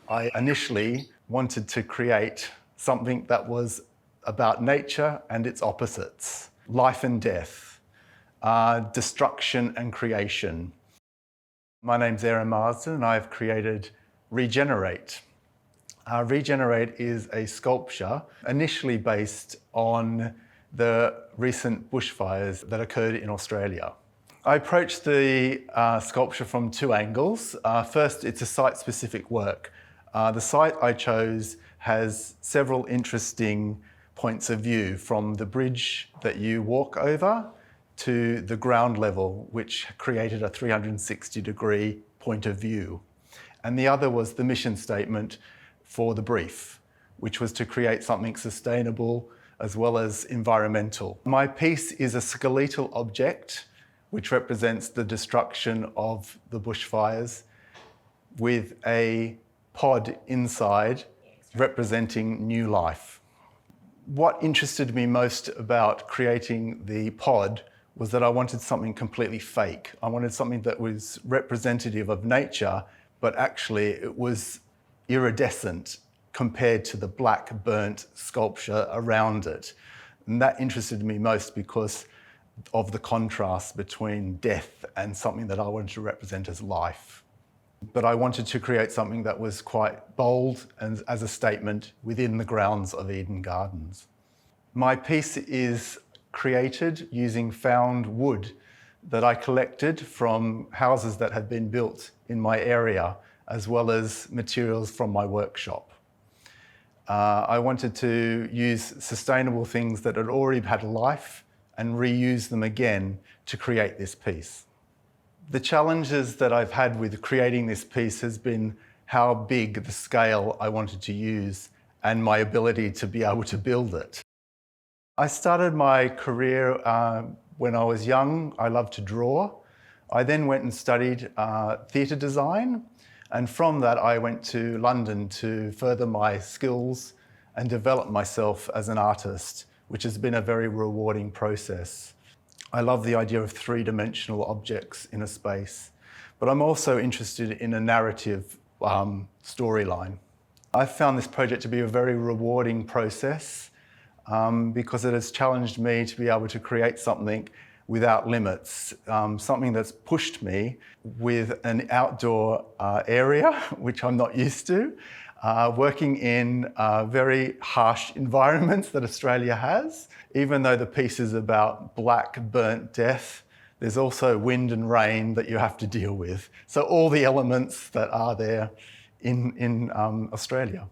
I initially wanted to create something that was about nature and its opposites, life and death, destruction and creation. My name's Marsden and I've created Regenerate. Regenerate is a sculpture initially based on the recent bushfires that occurred in Australia. I approached the sculpture from two angles. First, it's a site-specific work. The site I chose has several interesting points of view, from the bridge that you walk over to the ground level, which created a 360-degree point of view. And the other was the mission statement for the brief, which was to create something sustainable as well as environmental. My piece is a skeletal object, which represents the destruction of the bushfires, with a pod inside representing new life. What interested me most about creating the pod was that I wanted something completely fake. I wanted something that was representative of nature, but actually it was iridescent compared to the black burnt sculpture around it. And that interested me most because of the contrast between death and something that I wanted to represent as life. But I wanted to create something that was quite bold and as a statement within the grounds of Eden Gardens. My piece is created using found wood that I collected from houses that had been built in my area, as well as materials from my workshop. I wanted to use sustainable things that had already had life and reuse them again to create this piece. The challenges that I've had with creating this piece has been how big the scale I wanted to use and my ability to be able to build it. I started my career when I was young. I loved to draw. I then went and studied theatre design, and from that I went to London to further my skills and develop myself as an artist, which has been a very rewarding process. I love the idea of three-dimensional objects in a space, but I'm also interested in a narrative storyline. I've found this project to be a very rewarding process because it has challenged me to be able to create something without limits, something that's pushed me with an outdoor area, which I'm not used to, working in very harsh environments that Australia has. Even though the piece is about black burnt death, there's also wind and rain that you have to deal with. So all the elements that are there in Australia.